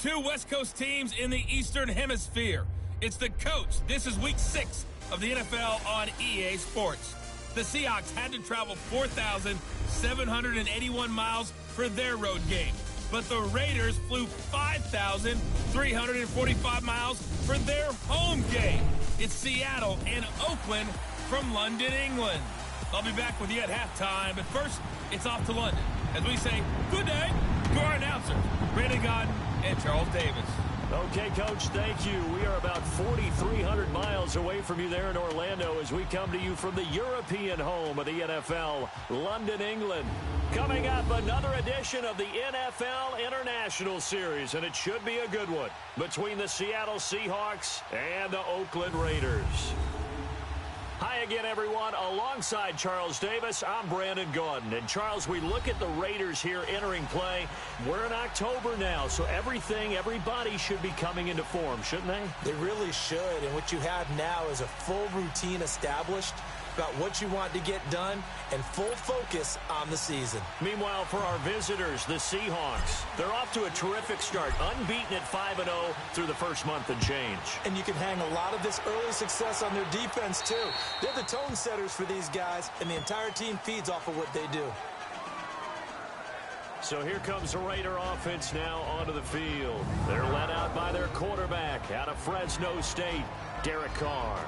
Two West Coast teams in the Eastern Hemisphere. It's the coach. This is week 6 of the NFL on EA Sports. The Seahawks had to travel 4,781 miles for their road game, but the Raiders flew 5,345 miles for their home game. It's Seattle and Okland from London, England. I'll be back with you at halftime, but first, it's off to London as we say good day to our announcers, Brandon Godden and Charles Davis. Okay, Coach, thank you. We are about 4,300 miles away from you there in Orlando as we come to you from the European home of the NFL, London, England. Coming up, another edition of the NFL International Series, and it should be a good one, between the Seattle Seahawks and the Oakland Raiders. Hi again, everyone. Alongside Charles Davis, I'm Brandon Gaudin. And Charles, we look at the Raiders here entering play. We're in October now, so everybody should be coming into form, shouldn't they? They really should. And what you have now is a full routine established about what you want to get done and full focus on the season. Meanwhile, for our visitors, the Seahawks, they're off to a terrific start, unbeaten at 5-0 through the first month and change. And you can hang a lot of this early success on their defense, too. They're the tone setters for these guys, and the entire team feeds off of what they do. So here comes the Raider offense now onto the field. They're led out by their quarterback out of Fresno State, Derek Carr.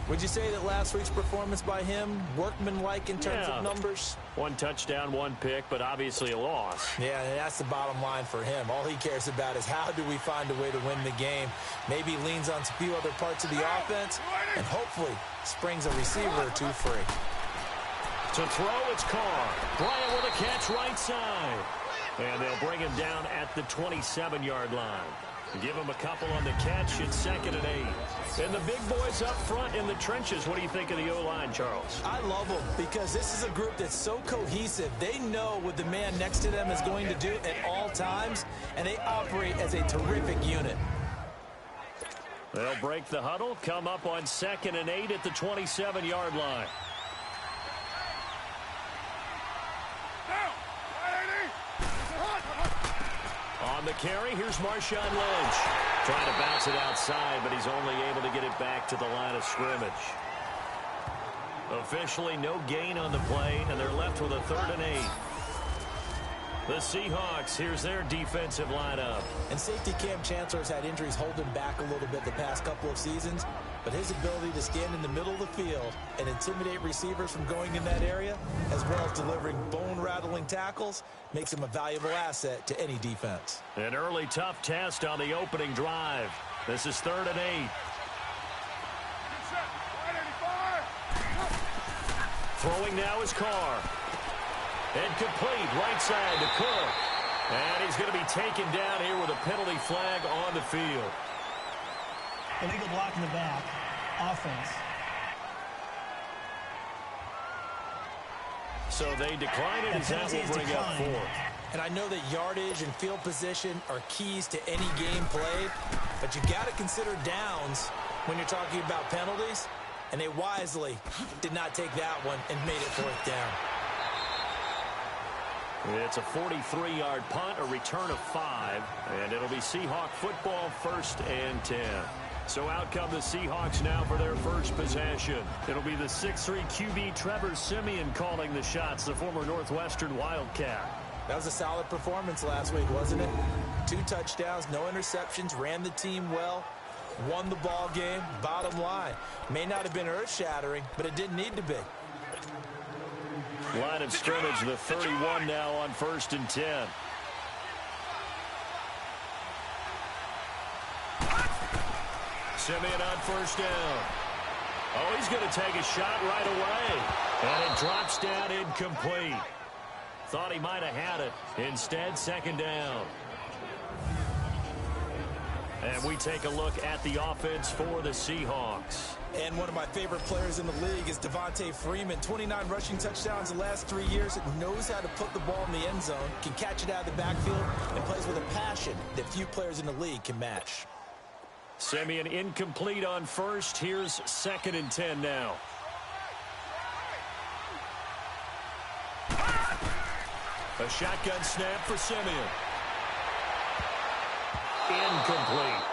Would you say that last week's performance by him, workmanlike in terms of numbers? 1 touchdown, 1 pick, but obviously a loss. Yeah, and that's the bottom line for him. All he cares about is how do we find a way to win the game. Maybe leans on a few other parts of the offense, and hopefully springs a receiver or two free. To throw, it's Carr. Bryant with a catch right side. And they'll bring him down at the 27-yard line. Give him a couple on the catch. It's 2nd and 8. And the big boys up front in the trenches. What do you think of the O-line, Charles? I love them because this is a group that's so cohesive. They know what the man next to them is going to do at all times, and they operate as a terrific unit. They'll break the huddle, come up on 2nd and 8 at the 27-yard line. On the carry, here's Marshawn Lynch. Trying to bounce it outside, but he's only able to get it back to the line of scrimmage. Officially no gain on the play, and they're left with a 3rd and 8. The Seahawks, here's their defensive lineup. And safety Cam Chancellor's had injuries hold him back a little bit the past couple of seasons, but his ability to stand in the middle of the field and intimidate receivers from going in that area, as well as delivering bone-rattling tackles, makes him a valuable asset to any defense. An early tough test on the opening drive. This is 3rd and 8. Throwing now is Carr. Incomplete, right side to Cook. And he's going to be taken down here with a penalty flag on the field. Illegal block in the back. Offense. So they decline it, as that will bring up 4. And I know that yardage and field position are keys to any game played, but you got to consider downs when you're talking about penalties, and they wisely did not take that one and made it 4th down. It's a 43-yard punt, a return of 5, and it'll be Seahawk football, 1st and 10. So out come the Seahawks now for their first possession. It'll be the 6'3" QB Trevor Siemian calling the shots, the former Northwestern Wildcat. That was a solid performance last week, wasn't it? 2 touchdowns, no interceptions, ran the team well, won the ball game. Bottom line, may not have been earth-shattering, but it didn't need to be. Line of scrimmage, the 31 now on 1st and 10. Siemian on 1st down. Oh, he's going to take a shot right away. And it drops down incomplete. Thought he might have had it. Instead, 2nd down. And we take a look at the offense for the Seahawks. And one of my favorite players in the league is Devontae Freeman. 29 rushing touchdowns the last 3 years. Knows how to put the ball in the end zone, can catch it out of the backfield, and plays with a passion that few players in the league can match. Siemian incomplete on 1st. Here's 2nd and 10 now. A shotgun snap for Siemian. Incomplete.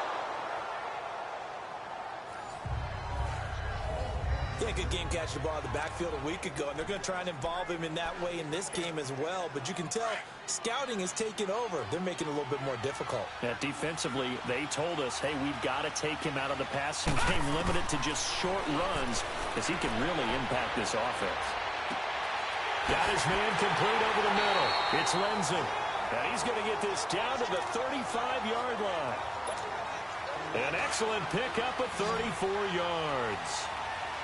Yeah, good game catching the ball in the backfield a week ago, and they're going to try and involve him in that way in this game as well. But you can tell scouting is taking over. They're making it a little bit more difficult. Yeah, defensively, they told us, hey, we've got to take him out of the passing game, limit it to just short runs, because he can really impact this offense. Got his man complete over the middle. It's Lindsey. And he's going to get this down to the 35-yard line. An excellent pickup of 34 yards.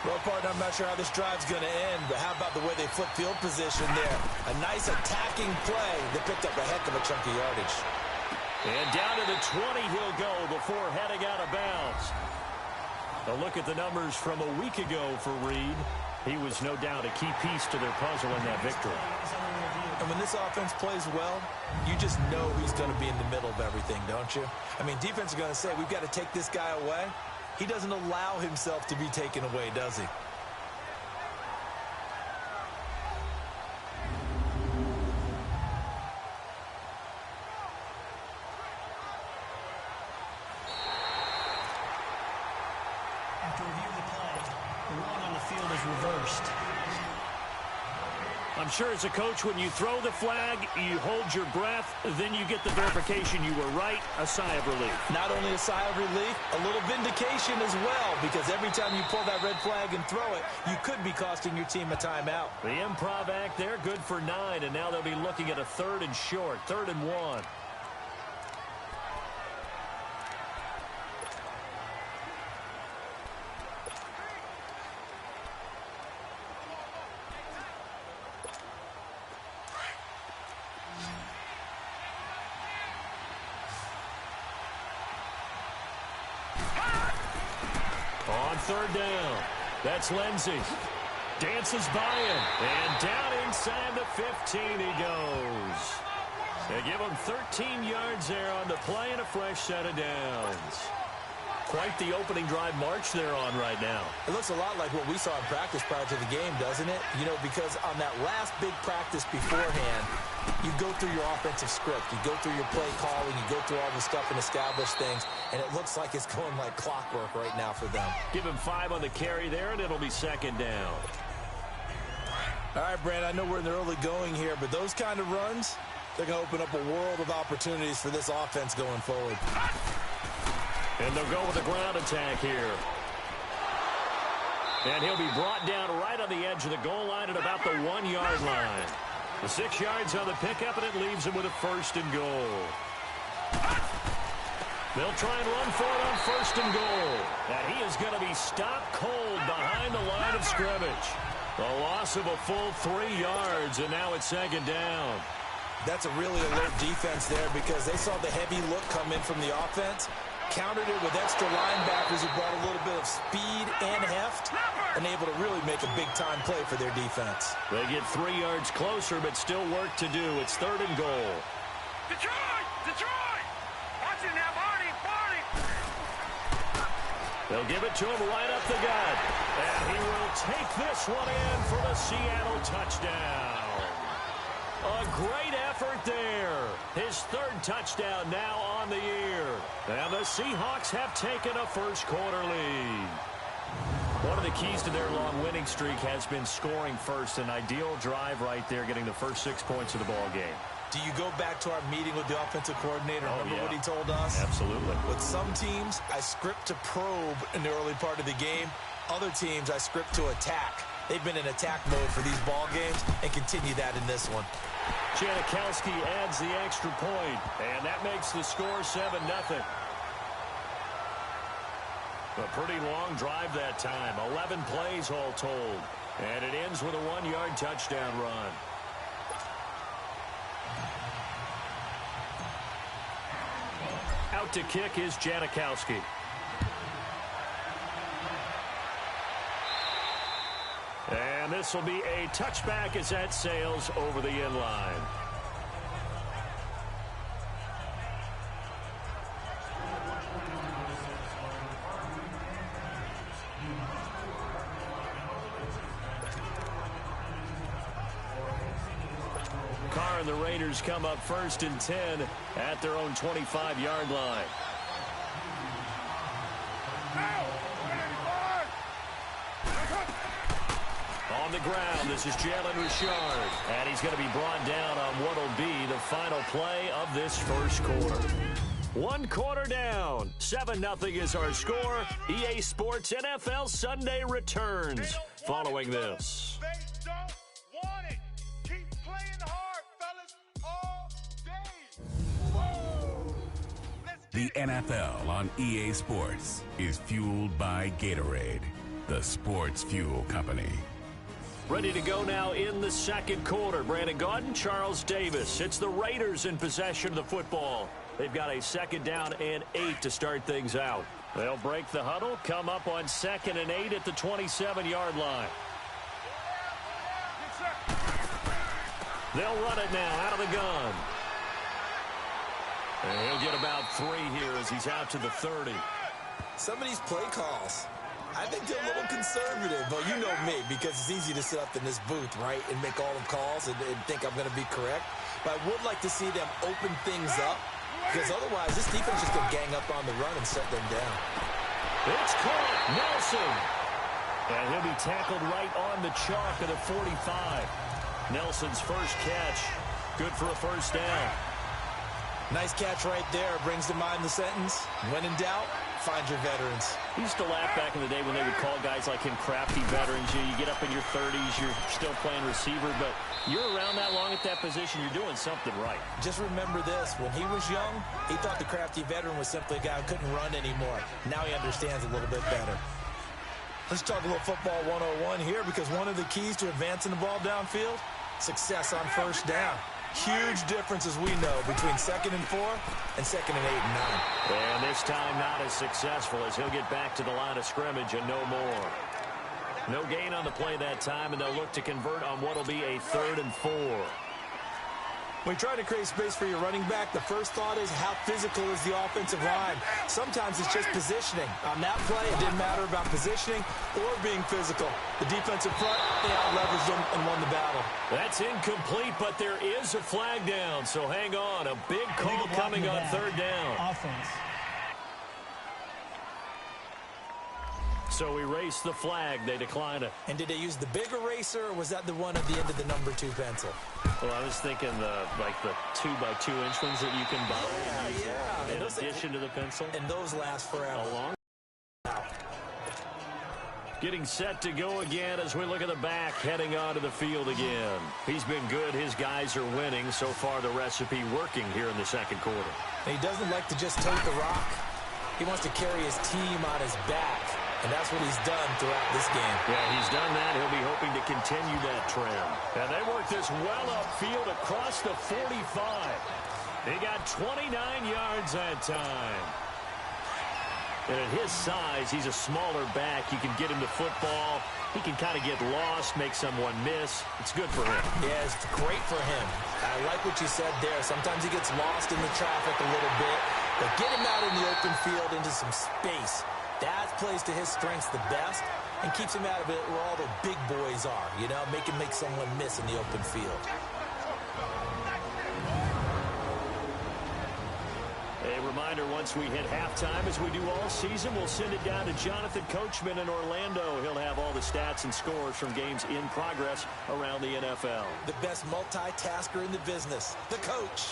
Well, partner, I'm not sure how this drive's going to end, but how about the way they flip field position there? A nice attacking play that picked up a heck of a chunk of yardage. And down to the 20 he'll go before heading out of bounds. A look at the numbers from a week ago for Reed. He was no doubt a key piece to their puzzle in that victory. And when this offense plays well, you just know he's going to be in the middle of everything, don't you? I mean, defense is going to say, we've got to take this guy away. He doesn't allow himself to be taken away, does he? After review of the play, the run on the field is reversed. I'm sure as a coach, when you throw the flag, you hold your breath, then you get the verification you were right, a sigh of relief. Not only a sigh of relief, a little vindication as well, because every time you pull that red flag and throw it, you could be costing your team a timeout. The improv act there, good for 9, and now they'll be looking at a 3rd and short, 3rd and 1. On 3rd down, that's Lindsey. Dances by him, and down inside the 15 he goes. They give him 13 yards there on the play and a fresh set of downs. Quite the opening drive march they're on right now. It looks a lot like what we saw in practice prior to the game, doesn't it? You know, because on that last big practice beforehand, you go through your offensive script. You go through your play calling. You go through all the stuff and establish things. And it looks like it's going like clockwork right now for them. Give him 5 on the carry there, and it'll be 2nd down. All right, Brand, I know we're in the early going here, but those kind of runs, they're going to open up a world of opportunities for this offense going forward. And they'll go with a ground attack here. And he'll be brought down right on the edge of the goal line at about the 1-yard line. The 6 yards on the pickup, and it leaves him with a 1st and goal. They'll try and run for it on 1st and goal. And he is going to be stopped cold behind the line of scrimmage. A loss of a full 3 yards, and now it's 2nd down. That's a really alert defense there because they saw the heavy look come in from the offense, countered it with extra linebackers who brought a little bit of speed and heft, and able to really make a big-time play for their defense. They get 3 yards closer, but still work to do. It's 3rd and goal. Detroit! Detroit! Watch it now, Barney! Barney! They'll give it to him right up the gut. And he will take this one in for the Seattle touchdown. A great effort there. His 3rd touchdown now on the year. And the Seahawks have taken a first-quarter lead. One of the keys to their long winning streak has been scoring first. An ideal drive right there, getting the first 6 points of the ball game. Do you go back to our meeting with the offensive coordinator? Remember what he told us? Absolutely. With some teams, I script to probe in the early part of the game. Other teams, I script to attack. They've been in attack mode for these ball games and continue that in this one. Janikowski adds the extra point, and that makes the score 7-0. A pretty long drive that time, 11 plays all told, and it ends with a 1-yard touchdown run. Out to kick is Janikowski. And this will be a touchback as that sails over the end line. and the Raiders come up 1st and 10 at their own 25-yard line. On the ground, this is Jalen Richard, and he's going to be brought down on what will be the final play of this first quarter. 1 quarter down. 7-0 is our score. EA Sports NFL Sunday returns following this. They don't want it. Keep playing hard, fellas, all day. The NFL on EA Sports is fueled by Gatorade, the sports fuel company. Ready to go now in the second quarter. Brandon Gaudin, Charles Davis. It's the Raiders in possession of the football. They've got a 2nd down and 8 to start things out. They'll break the huddle, come up on 2nd and 8 at the 27-yard line. They'll run it now out of the gun. And he'll get about 3 here as he's out to the 30. Some of these play calls, I think they're a little conservative, but you know me, because it's easy to sit up in this booth, right, and make all the calls and think I'm going to be correct. But I would like to see them open things up, because otherwise this defense is going to gang up on the run and set them down. It's caught. Nelson. And he'll be tackled right on the chalk of the 45. Nelson's first catch. Good for a first down. Nice catch right there. Brings to mind the sentence, when in doubt, find your veterans. He used to laugh back in the day when they would call guys like him crafty veterans. You get up in your 30s, you're still playing receiver, but you're around that long at that position, you're doing something right. Just remember this. When he was young, he thought the crafty veteran was simply a guy who couldn't run anymore. Now he understands a little bit better. Let's talk a little football 101 here, because one of the keys to advancing the ball downfield, success on first down. Huge difference, as we know, between 2nd and 4 and 2nd and 8 and 9. And this time not as successful, as he'll get back to the line of scrimmage and no more. No gain on the play that time, and they'll look to convert on what will be a 3rd and 4. When you try to create space for your running back, the first thought is how physical is the offensive line. Sometimes it's just positioning. On that play, it didn't matter about positioning or being physical. The defensive front, they out-leveraged them and won the battle. That's incomplete, but there is a flag down, so hang on. A big call coming on 3rd down. Offense. So erase the flag. They decline it. And did they use the big eraser, or was that the one at the end of the number 2 pencil? Well, I was thinking the 2x2-inch ones that you can buy. Yeah. In addition to the pencil. And those last forever. Getting set to go again as we look at the back, heading onto the field again. He's been good. His guys are winning. So far, the recipe working here in the second quarter. And he doesn't like to just tote the rock. He wants to carry his team on his back. And that's what he's done throughout this game. Yeah, he's done that. He'll be hoping to continue that trend. And they work this well upfield across the 45. He got 29 yards that time. And at his size, he's a smaller back. You can get him the football. He can kind of get lost, make someone miss. It's good for him. Yeah, it's great for him. I like what you said there. Sometimes he gets lost in the traffic a little bit. But get him out in the open field into some space. That plays to his strengths the best and keeps him out of it where all the big boys are, you know, make someone miss in the open field. A reminder, once we hit halftime, as we do all season, we'll send it down to Jonathan Coachman in Orlando. He'll have all the stats and scores from games in progress around the NFL. The best multitasker in the business, the coach.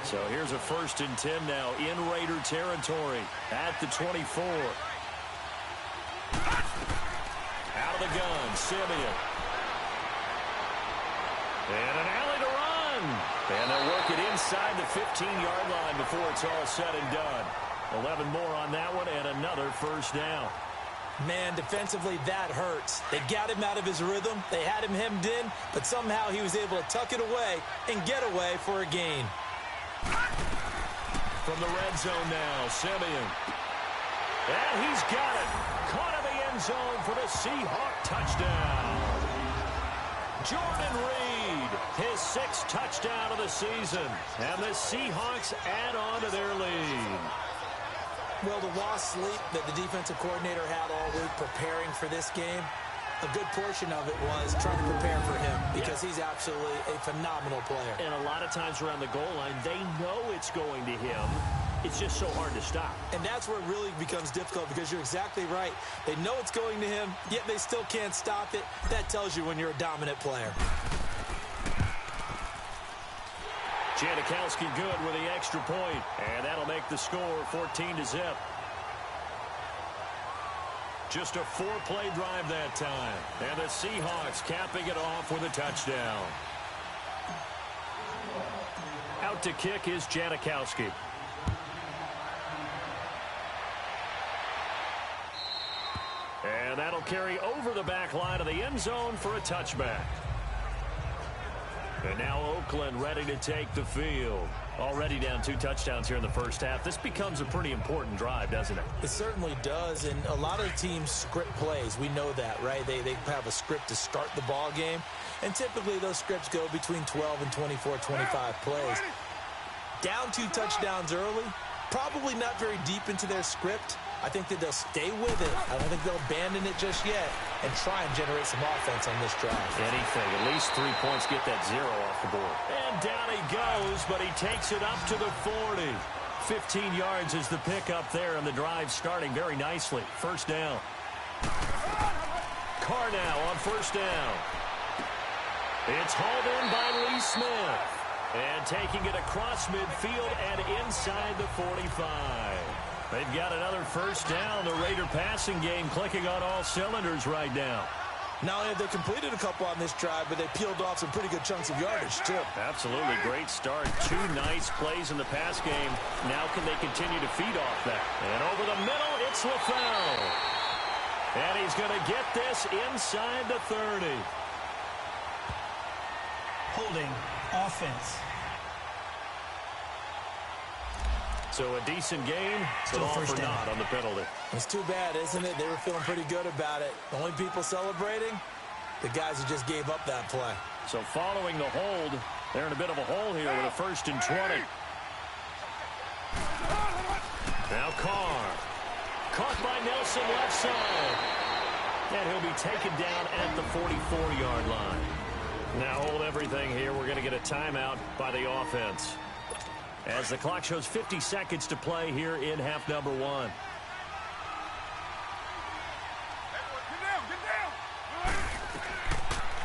So here's a 1st and 10 now in Raider territory at the 24. Out of the gun, Simeon. And an alley to run. And they'll work it inside the 15-yard line before it's all said and done. 11 more on that one and another first down. Man, defensively, that hurts. They got him out of his rhythm. They had him hemmed in, but somehow he was able to tuck it away and get away for a gain. From the red zone now, Simeon. And he's got it. Caught in the end zone for the Seahawk touchdown. Jordan Reed, his 6th touchdown of the season. And the Seahawks add on to their lead. Well, the lost sleep that the defensive coordinator had all week preparing for this game, a good portion of it was trying to prepare for him because he's absolutely a phenomenal player. And a lot of times around the goal line, they know it's going to him. It's just so hard to stop. And that's where it really becomes difficult because you're exactly right. They know it's going to him, yet they still can't stop it. That tells you when you're a dominant player. Janikowski good with the extra point, and that'll make the score 14-0. Just a 4-play drive that time, and the Seahawks capping it off with a touchdown. Out to kick is Janikowski. And that'll carry over the back line of the end zone for a touchback. And now Okland ready to take the field. Already down 2 touchdowns here in the first half. This becomes a pretty important drive, doesn't it? It certainly does, and a lot of teams script plays. We know that, right? They have a script to start the ball game, and typically those scripts go between 12 and 24, 25 plays. Down 2 touchdowns early, probably not very deep into their script. I think that they'll stay with it. I don't think they'll abandon it just yet and try and generate some offense on this drive. Anything. At least 3 points, get that 0 off the board. And down he goes, but he takes it up to the 40. 15 yards is the pickup there, and the drive starting very nicely. First down. Carr now on first down. It's hauled in by Lee Smith. And taking it across midfield and inside the 45. They've got another first down. The Raider passing game clicking on all cylinders right now. Not only have they completed a couple on this drive, but they peeled off some pretty good chunks of yardage, too. Absolutely. Great start. 2 nice plays in the pass game. Now can they continue to feed off that? And over the middle, it's LaFell. And he's going to get this inside the 30. Holding offense. So a decent game, Still but all first for down. naught on the penalty. It's too bad, isn't it? They were feeling pretty good about it. The only people celebrating, the guys who just gave up that play. So following the hold, they're in a bit of a hole here with a 1st and 20. Now Carr. Caught by Nelson left side. And he'll be taken down at the 44-yard line. Now hold everything here. We're going to get a timeout by the offense. As the clock shows 50 seconds to play here in half number 1.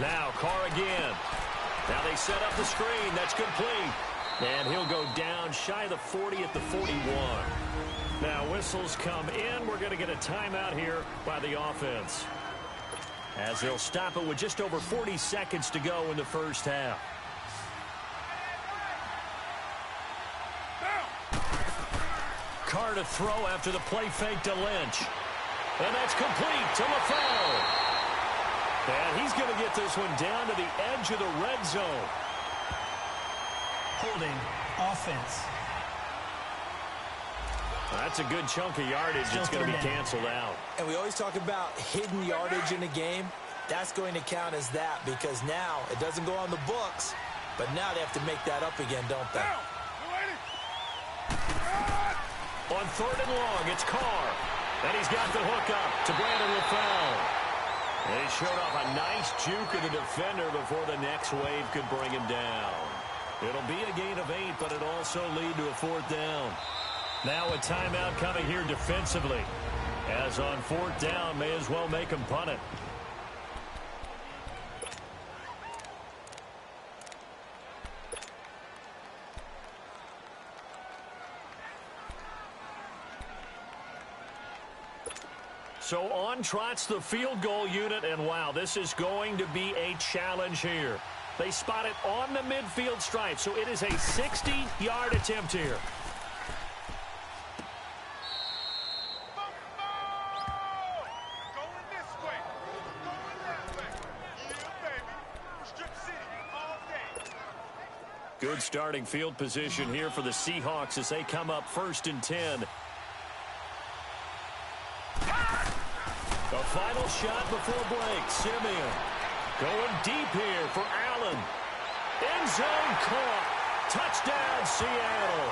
Now Carr again. Now they set up the screen. That's complete. And he'll go down shy of the 40 at the 41. Now whistles come in. We're going to get a timeout here by the offense, as they'll stop it with just over 40 seconds to go in the first half. Carr to throw after the play fake to Lynch. And that's complete to LaFell. And he's going to get this one down to the edge of the red zone. Holding offense. That's a good chunk of yardage. It's going to be canceled out. And we always talk about hidden yardage in a game. That's going to count as that because now it doesn't go on the books, but now they have to make that up again, don't they? On 3rd and long, it's Carr. And he's got the hook up to Brandon LaFell. And he showed off a nice juke of the defender before the next wave could bring him down. It'll be a gain of 8, but it'll also lead to a 4th down. Now a timeout coming here defensively. As on 4th down, may as well make him punt it. So on trots the field goal unit, and wow, this is going to be a challenge here. They spot it on the midfield stripe, so it is a 60-yard attempt here. Good starting field position here for the Seahawks as they come up 1st and 10. A final shot before break. Simeon going deep here for Allen. End zone caught. Touchdown, Seattle.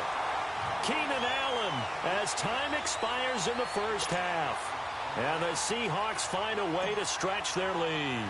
Keenan Allen as time expires in the first half. And the Seahawks find a way to stretch their lead.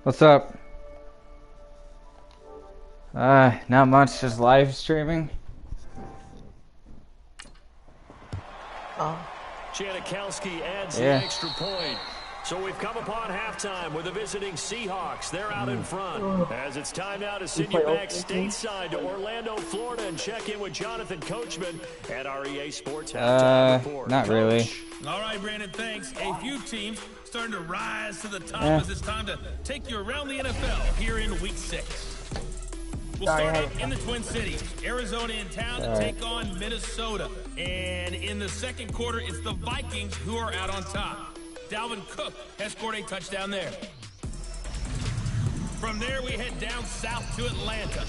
What's up? Not much, just live streaming. Janikowski adds the extra point. So we've come upon halftime with the visiting Seahawks. They're out in front. As it's time now to send you back stateside to Orlando, Florida, and check in with Jonathan Coachman at our EA Sports Halftime Report. Not really. All right, Brandon, thanks. A few teams starting to rise to the top as it's time to take you around the NFL here in Week 6. We'll start out in the Twin Cities. Arizona in town to take on Minnesota. And in the second quarter, it's the Vikings who are out on top. Dalvin Cook has scored a touchdown there. From there, we head down south to Atlanta.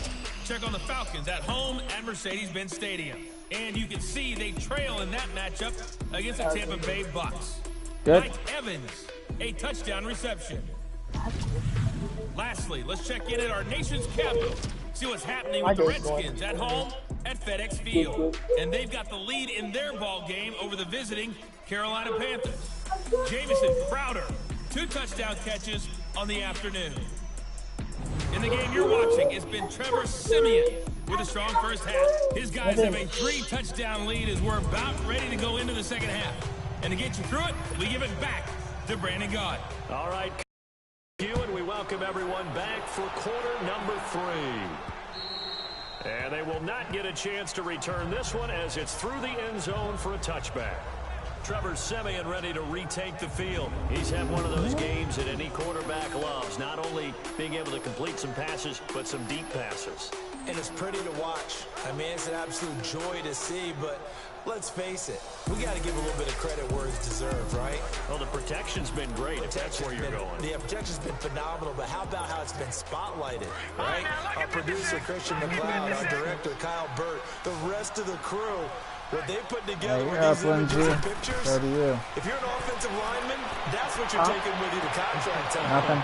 Check on the Falcons at home at Mercedes-Benz Stadium. And you can see they trail in that matchup against the Tampa Bay Bucks. Mike Evans, a touchdown reception. Lastly, let's check in at our nation's capital. See what's happening with the Redskins at home at FedEx Field. And they've got the lead in their ball game over the visiting Carolina Panthers. Jamison Crowder, 2 touchdown catches on the afternoon. In the game you're watching, it's been Trevor Siemian with a strong first half. His guys have a 3-touchdown lead as we're about ready to go into the second half. And to get you through it, we give it back to Brandon Gaud. All right, and we welcome everyone back for quarter number 3. And they will not get a chance to return this one as it's through the end zone for a touchback. Trevor Siemian ready to retake the field. He's had one of those games that any quarterback loves, not only being able to complete some passes, but some deep passes. And it's pretty to watch. I mean, it's an absolute joy to see, but let's face it, we got to give a little bit of credit where it's deserved, right? Well, the protection's been great, if that's where you're going. The protection's been phenomenal, but how about how it's been spotlighted, right? Our producer, Christian McLeod, our director, Kyle Burt, the rest of the crew, what they put together with these images and pictures. So do you. If you're an offensive lineman, that's what you're taking with you to contract time. Nothing.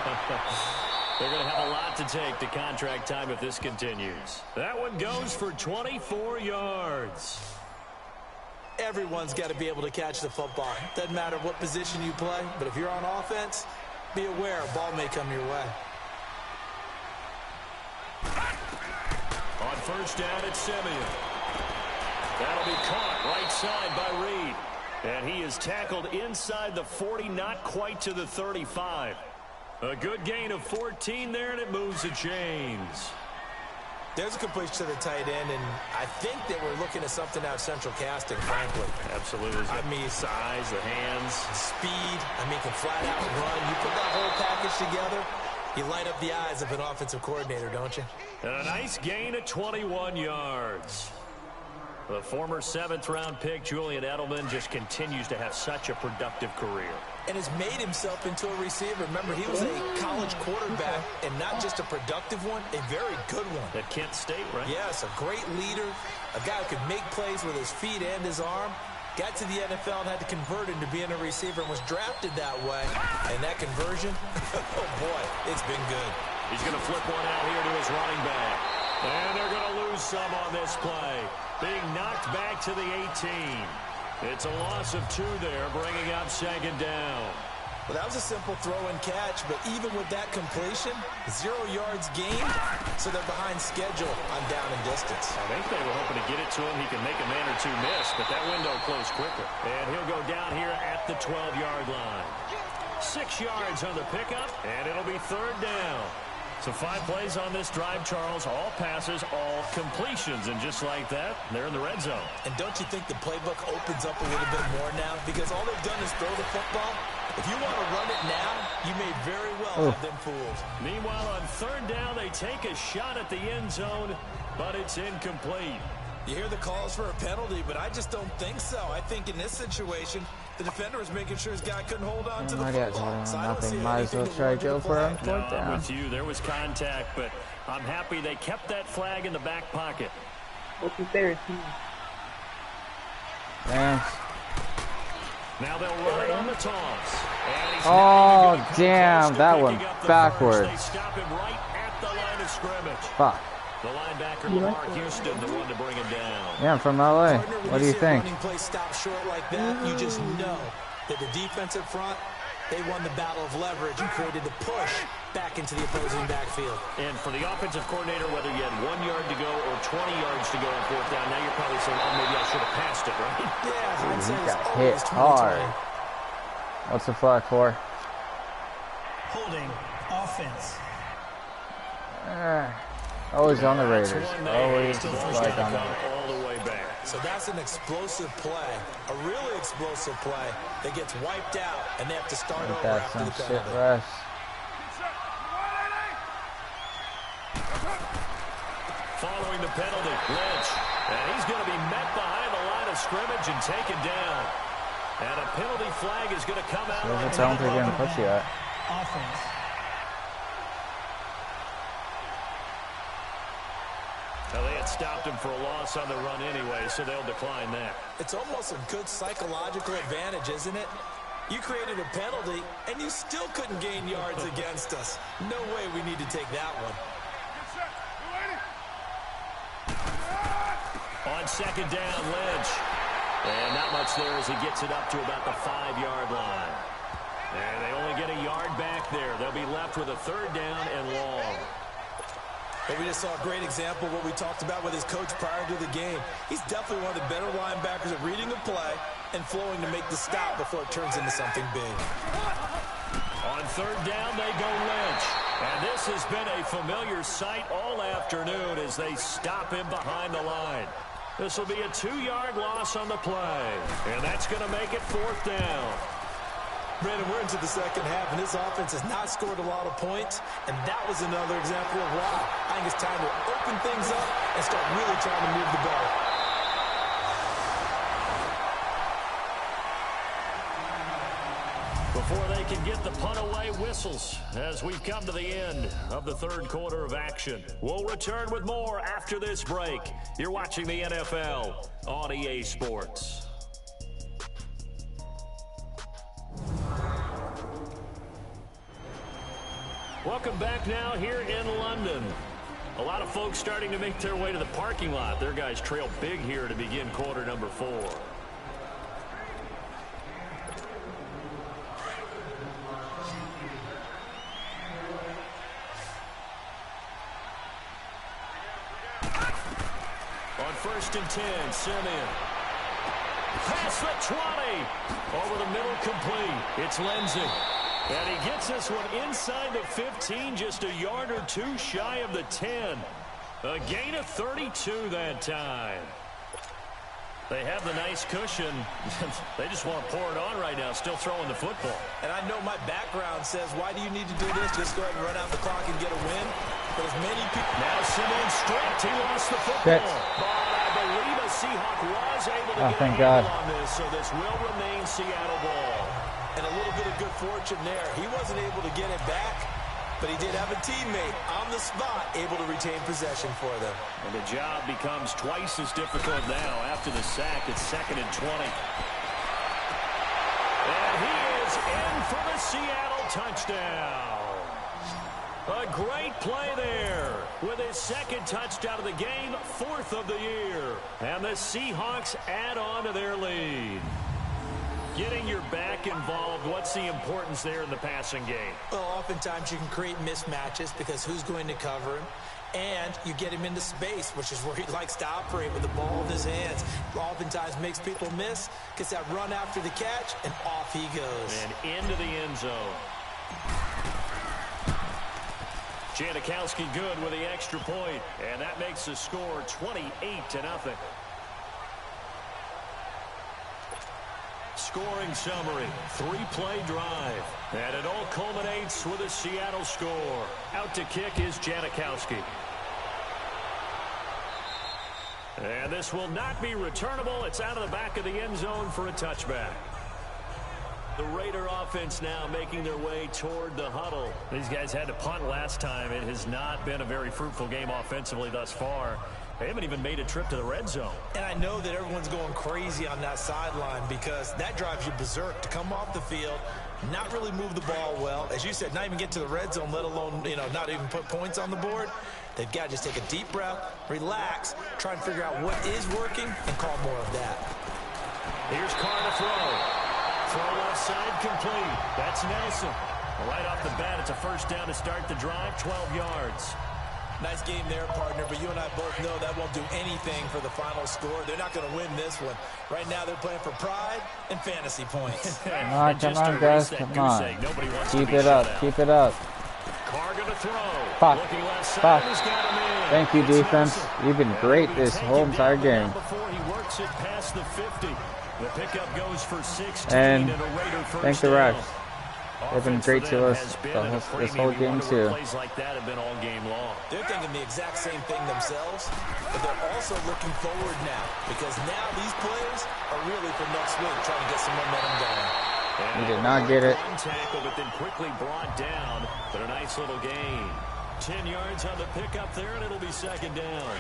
They're going to have a lot to take to contract time if this continues. That one goes for 24 yards. Everyone's got to be able to catch the football. Doesn't matter what position you play, but if you're on offense, be aware a ball may come your way. On first down, it's Siemian. That'll be caught right side by Reed. And he is tackled inside the 40, not quite to the 35. A good gain of 14 there, and it moves the chains. There's a completion to the tight end, and I think that we're looking at something out central casting, frankly. Absolutely. I mean, size, the hands. Speed. I mean, can flat out run. You put that whole package together, you light up the eyes of an offensive coordinator, don't you? And a nice gain of 21 yards. The former 7th-round pick, Julian Edelman, just continues to have such a productive career. And has made himself into a receiver. Remember, he was a college quarterback, and not just a productive one, a very good one. At Kent State, right? Yes, a great leader, a guy who could make plays with his feet and his arm. Got to the NFL and had to convert into being a receiver and was drafted that way. And that conversion, oh boy, it's been good. He's going to flip one out here to his running back. And they're going to lose some on this play. Being knocked back to the 18. It's a loss of 2 there, bringing up second down. Well, that was a simple throw and catch, but even with that completion, 0 yards gained, so they're behind schedule on down and distance. I think they were hoping to get it to him. He can make a man or 2 miss, but that window closed quicker. And he'll go down here at the 12-yard line. 6 yards on the pickup, and it'll be third down. So 5 plays on this drive, Charles. All passes, all completions. And just like that, they're in the red zone. And don't you think the playbook opens up a little bit more now? Because all they've done is throw the football. If you want to run it now, you may very well have them fooled. Meanwhile, on 3rd down, they take a shot at the end zone, but it's incomplete. You hear the calls for a penalty, but I just don't think so. I think in this situation, the defender was making sure his guy couldn't hold on to the football. So nothing. Might as well try to go for him. No, I'm with you. There was contact, but I'm happy they kept that flag in the back pocket. What's embarrassing? Thanks. Now they'll run it on the toss. Oh, damn. That went backwards. They stop him right at the line of scrimmage. Fuck. The linebacker, Mark Houston, the one to bring him down. Yeah, I'm from LA. What do you think? Running play stop short like that, you just know that the defensive front, they won the battle of leverage and created a push back into the opposing backfield. And for the offensive coordinator, whether you had 1 yard to go or 20 yards to go on 4th down, now you're probably saying, oh, maybe I should have passed it, right? Yeah, I'd say He got hit hard. What's the flag for? Holding offense. Always on the Raiders. Always like on them. all the way back. So that's an explosive play, a really explosive play that gets wiped out, and they have to start over That's after some the shit penalty. rush. Following the penalty, Lynch. And he's going to be met behind the line of scrimmage and taken down. And a penalty flag is going to come out. Where's the penalty going to put you at? Offense. Well, they had stopped him for a loss on the run anyway, so they'll decline that. It's almost a good psychological advantage, isn't it? You created a penalty, and you still couldn't gain yards against us. No way we need to take that one. On 2nd down, Lynch. And not much there as he gets it up to about the 5-yard line. And they only get a yard back there. They'll be left with a 3rd down and long. But we just saw a great example of what we talked about with his coach prior to the game. He's definitely one of the better linebackers at reading a play and flowing to make the stop before it turns into something big. On 3rd down, they go Lynch. And this has been a familiar sight all afternoon as they stop him behind the line. This will be a 2-yard loss on the play. And that's going to make it 4th down. Brandon, we're into the second half, and this offense has not scored a lot of points, and that was another example of why. I think it's time to open things up and start really trying to move the ball. Before they can get the punt away, whistles as we've come to the end of the 3rd quarter of action. We'll return with more after this break. You're watching the NFL on EA Sports. Welcome back now here in London. A lot of folks starting to make their way to the parking lot. Their guys trail big here to begin quarter number 4. On 1st and 10, Simeon. Past the 20. Over the middle, complete. It's Lindsey. And he gets this one inside the 15, just a yard or 2 shy of the 10. A gain of 32 that time. They have the nice cushion. They just want to pour it on right now, still throwing the football. And I know my background says, why do you need to do this? Just go ahead and run out the clock and get a win. But as many people... Now Simmons stripped. He lost the football. But I believe a Seahawk was able to get a handle on this, so this will remain Seattle ball. And a little bit of good fortune there. He wasn't able to get it back, but he did have a teammate on the spot able to retain possession for them. And the job becomes twice as difficult now after the sack. It's 2nd and 20. And he is in for the Seattle touchdown. A great play there with his 2nd touchdown of the game, 4th of the year. And the Seahawks add on to their lead. Getting your back involved, what's the importance there in the passing game? Well, oftentimes you can create mismatches because who's going to cover him? And you get him into space, which is where he likes to operate with the ball in his hands. Oftentimes makes people miss, gets that run after the catch, and off he goes. And into the end zone. Janikowski good with the extra point, and that makes the score 28-0. Scoring summary, 3-play drive, and it all culminates with a Seattle score. Out to kick is Janikowski. And this will not be returnable. It's out of the back of the end zone for a touchback. The Raider offense now making their way toward the huddle. These guys had to punt last time. It has not been a very fruitful game offensively thus far. They haven't even made a trip to the red zone. And I know that everyone's going crazy on that sideline because that drives you berserk to come off the field, not really move the ball well. As you said, not even get to the red zone, let alone, not even put points on the board. They've got to just take a deep breath, relax, try and figure out what is working, and call more of that. Here's Carr to throw. Throw left side complete. That's Nelson. Right off the bat, it's a first down to start the drive, 12 yards. Nice game there, partner, but you and I both know that won't do anything for the final score. They're not going to win this one. Right now, they're playing for pride and fantasy points. Come on, guys, come on. Keep it up, keep it up. Carr going to throw. Fuck. Looking left side, he's got him in. Thank you, defense. You've been great this whole entire game. Before he works it past the 50. The pickup goes for 16 and a Raider first thank the down. refs. They've been great to us this whole game too. Plays like that have been all game long. They're thinking the exact same thing themselves, but they're also looking forward now because now these players are really for next week trying to get some momentum going. We did not get it. Tackle, but then quickly brought down, but a nice little gain. 10 yards on the pickup there, and it'll be second down.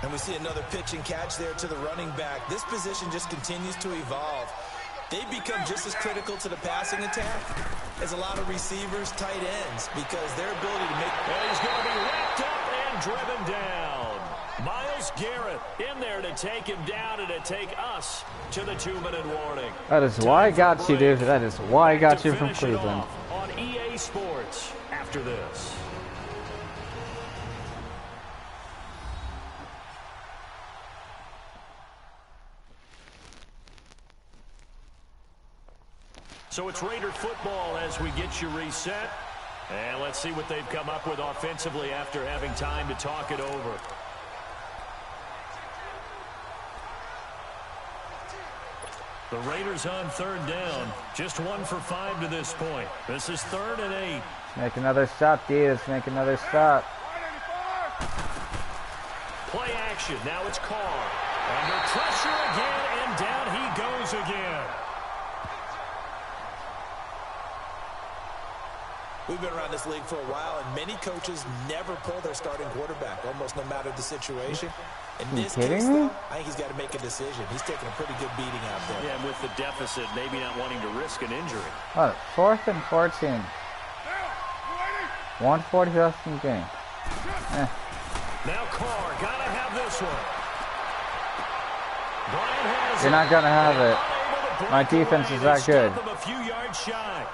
And we see another pitch and catch there to the running back. This position just continues to evolve. They've become just as critical to the passing attack as a lot of receivers, tight ends, because their ability to make... And he's going to be wrapped up and driven down. Myles Garrett in there to take him down and to take us to the 2-minute warning. That is why I got you, dude. That is why I got you from Cleveland. On EA Sports after this. So it's Raider football as we get you reset. And let's see what they've come up with offensively after having time to talk it over. The Raiders on third down. Just 1 for 5 to this point. This is 3rd and 8. Make another stop, D. Let's make another stop. Play action. Now it's Carr. Under pressure again, and down he goes again. We've been around this league for a while, and many coaches never pull their starting quarterback, almost no matter the situation. In this case, though, I think he's got to make a decision. He's taking a pretty good beating out there. Yeah, and with the deficit, maybe not wanting to risk an injury. Oh, 4th and 14. 140 left in the game. Now Carr, gotta have this one. Brian has You're not gonna have it. My defense is that good. A few yards shy.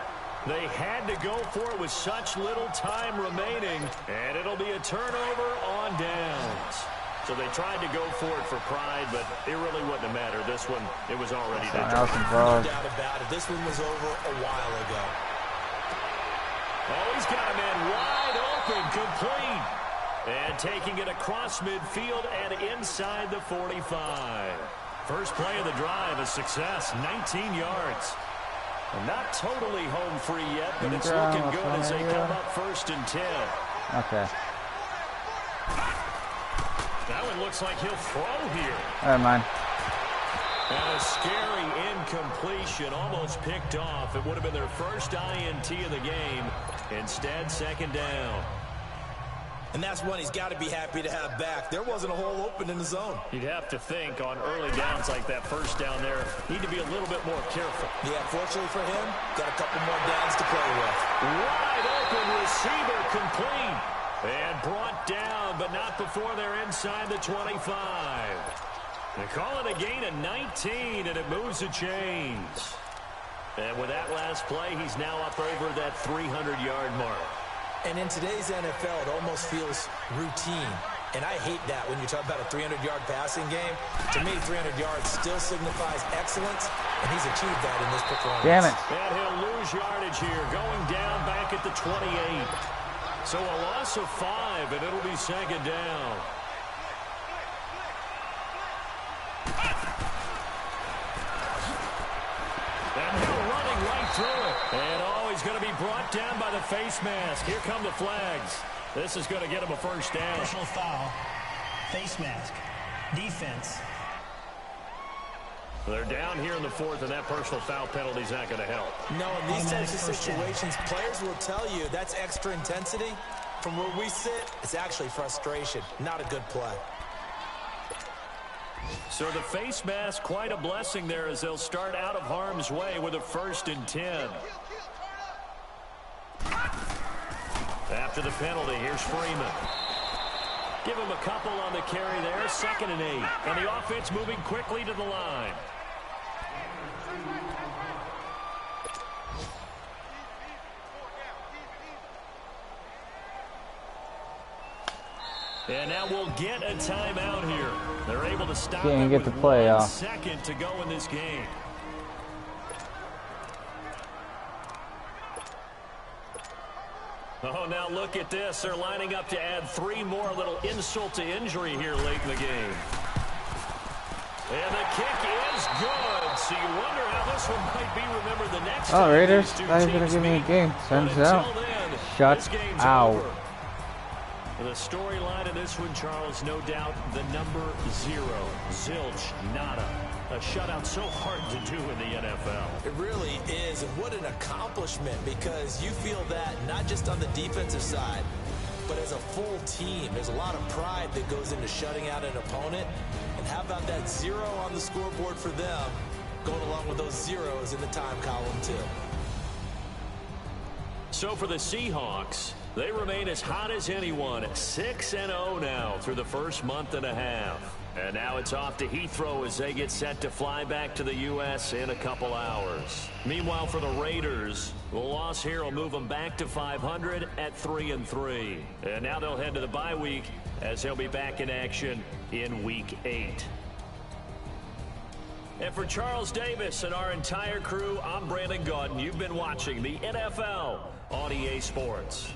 They had to go for it with such little time remaining, and it'll be a turnover on downs. So they tried to go for it for pride, but it really wouldn't have mattered. This one, it was already done. No doubt about it. This one was over a while ago. Oh, he's got a man wide open, complete. And taking it across midfield and inside the 45. First play of the drive, a success, 19 yards. Not totally home free yet, but it's looking good as they come up 1st and 10. Okay. That one looks like he'll throw here. Never mind. And a scary incompletion, almost picked off. It would have been their first INT of the game. Instead, 2nd down. And that's one he's got to be happy to have back. There wasn't a hole open in the zone. You'd have to think on early downs like that first down there, need to be a little bit more careful. Yeah, fortunately for him, got a couple more downs to play with. Wide open receiver complete. And brought down, but not before they're inside the 25. They call it a gain of 19, and it moves the chains. And with that last play, he's now up over that 300-yard mark. And in today's NFL, it almost feels routine. And I hate that when you talk about a 300-yard passing game. To me, 300 yards still signifies excellence, and he's achieved that in this performance. Damn it. And he'll lose yardage here, going down back at the 28. So a loss of 5, and it'll be second down. And they're running right through it. And he's going to be brought down by the face mask. Here come the flags. This is going to get him a first down. Personal foul, face mask, defense. They're down here in the 4th, and that personal foul penalty is not going to help. No, in these types of situations, players will tell you that's extra intensity. From where we sit, it's actually frustration, not a good play. So the face mask, quite a blessing there as they'll start out of harm's way with a 1st and 10. After the penalty, here's Freeman. Give him a couple on the carry there, 2nd and 8. And the offense moving quickly to the line. And now we'll get a timeout here. They're able to stop it with 1 second to go in this game. Oh, now look at this. They're lining up to add 3 more, a little insult to injury here late in the game. And the kick is good. So you wonder how this one might be remembered the next time. Oh, Raiders, they're going to give me a game. Turns out, shut out. The storyline in this one, Charles, no doubt the number 0. Zilch, nada. A shutout so hard to do in the NFL. It really is, and what an accomplishment, because you feel that not just on the defensive side, but as a full team. There's a lot of pride that goes into shutting out an opponent, and how about that 0 on the scoreboard for them, going along with those zeros in the time column too. So for the Seahawks, they remain as hot as anyone, 6-0 now through the first month and a half. And now it's off to Heathrow as they get set to fly back to the U.S. in a couple hours. Meanwhile, for the Raiders, the loss here will move them back to 500 at 3-3. And now they'll head to the bye week as they'll be back in action in Week 8. And for Charles Davis and our entire crew, I'm Brandon Gaudin. You've been watching the NFL on EA Sports.